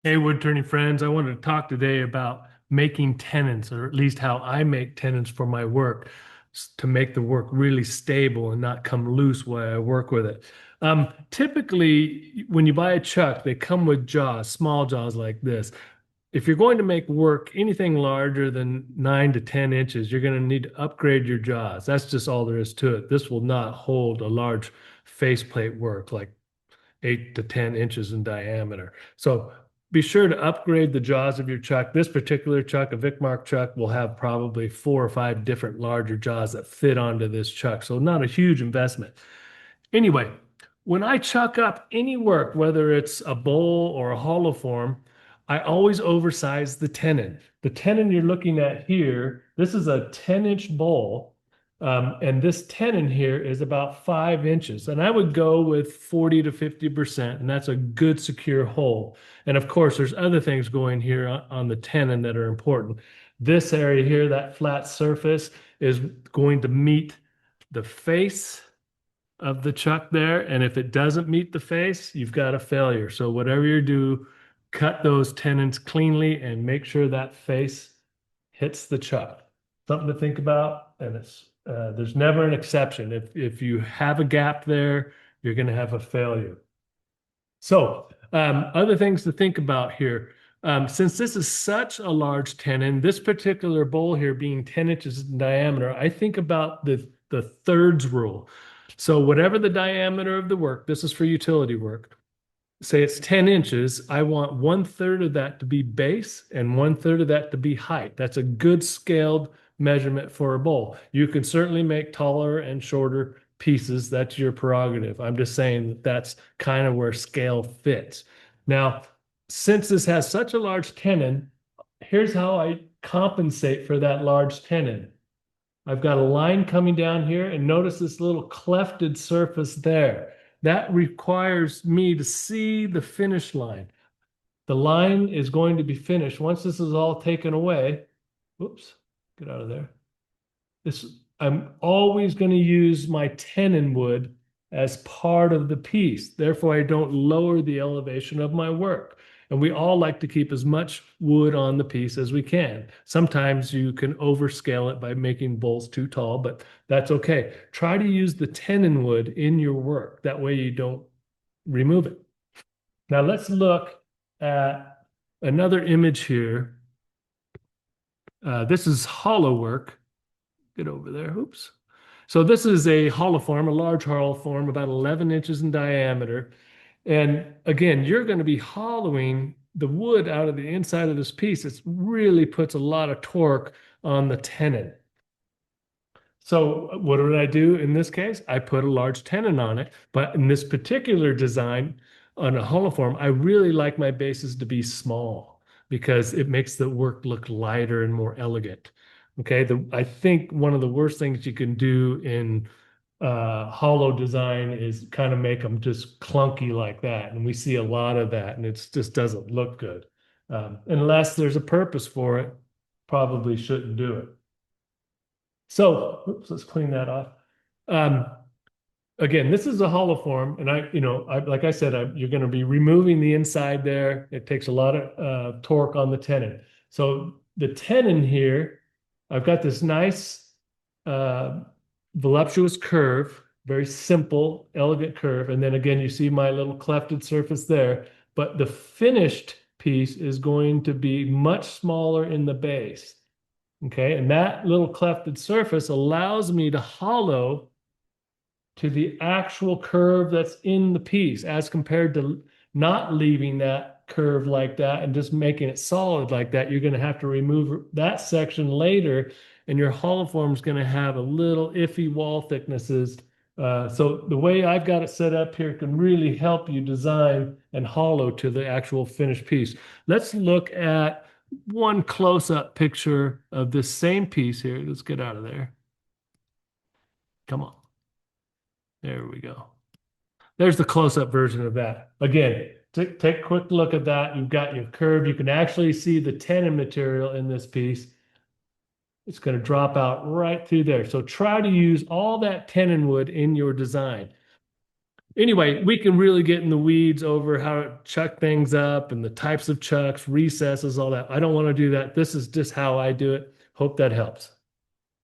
Hey, wood turning friends, I wanted to talk today about making tenons, or at least how I make tenons for my work to make the work really stable and not come loose while I work with it. Typically, when you buy a chuck, they come with jaws, small jaws like this. If you're going to make work anything larger than 9 to 10 inches, you're going to need to upgrade your jaws. That's just all there is to it. This will not hold a large faceplate work like 8 to 10 inches in diameter. So be sure to upgrade the jaws of your chuck. This particular chuck, a Vicmark chuck, will have probably 4 or 5 different larger jaws that fit onto this chuck. So not a huge investment. Anyway, when I chuck up any work, whether it's a bowl or a hollow form, I always oversize the tenon. The tenon you're looking at here, this is a 10-inch bowl, and this tenon here is about 5 inches. And I would go with 40 to 50%, and that's a good secure hole. And of course, there's other things going here on the tenon that are important. This area here, that flat surface, is going to meet the face of the chuck there. And if it doesn't meet the face, you've got a failure. So whatever you do, cut those tenons cleanly and make sure that face hits the chuck. Something to think about. And there's never an exception. If you have a gap there, you're going to have a failure. So other things to think about here. Since this is such a large tenon, this particular bowl here being 10 inches in diameter, I think about the thirds rule. So whatever the diameter of the work, this is for utility work, say it's 10 inches, I want 1/3 of that to be base and 1/3 of that to be height. That's a good scaled measurement for a bowl. You can certainly make taller and shorter pieces. That's your prerogative. I'm just saying that that's kind of where scale fits. Now, since this has such a large tenon, here's how I compensate for that large tenon. I've got a line coming down here, and notice this little clefted surface there. That requires me to see the finish line. The line is going to be finished once this is all taken away. Whoops, get out of there. I'm always going to use my tenon wood as part of the piece. Therefore, I don't lower the elevation of my work. And we all like to keep as much wood on the piece as we can. Sometimes you can overscale it by making bowls too tall, but that's okay. Try to use the tenon wood in your work. That way you don't remove it. Now let's look at another image here. This is hollow work. Get over there. Oops. So this is a hollow form, a large hollow form, about 11 inches in diameter. And again, you're going to be hollowing the wood out of the inside of this piece. It really puts a lot of torque on the tenon. So what did I do in this case? I put a large tenon on it. But in this particular design on a hollow form, I really like my bases to be small because it makes the work look lighter and more elegant. Okay, I think one of the worst things you can do in hollow design is kind of make them just clunky like that. And we see a lot of that, and it just doesn't look good. Unless there's a purpose for it, probably shouldn't do it. So, oops, let's clean that off. Um, Again, this is a hollow form, and like I said, you're going to be removing the inside there. It takes a lot of torque on the tenon. So the tenon here, I've got this nice uh, voluptuous curve, very simple, elegant curve, and then again, you see my little clefted surface there. But the finished piece is going to be much smaller in the base. Okay, and that little clefted surface allows me to hollow to the actual curve that's in the piece as compared to not leaving that curve like that and just making it solid like that. You're going to have to remove that section later, and your hollow form is going to have a little iffy wall thicknesses. So the way I've got it set up here can really help you design and hollow to the actual finished piece. Let's look at one close-up picture of this same piece here. Let's get out of there. Come on. There we go. There's the close-up version of that. Again, take a quick look at that. You've got your curve. You can actually see the tenon material in this piece. It's going to drop out right through there. So try to use all that tenon wood in your design. Anyway, we can really get in the weeds over how to chuck things up and the types of chucks, recesses, all that. I don't want to do that. This is just how I do it. Hope that helps.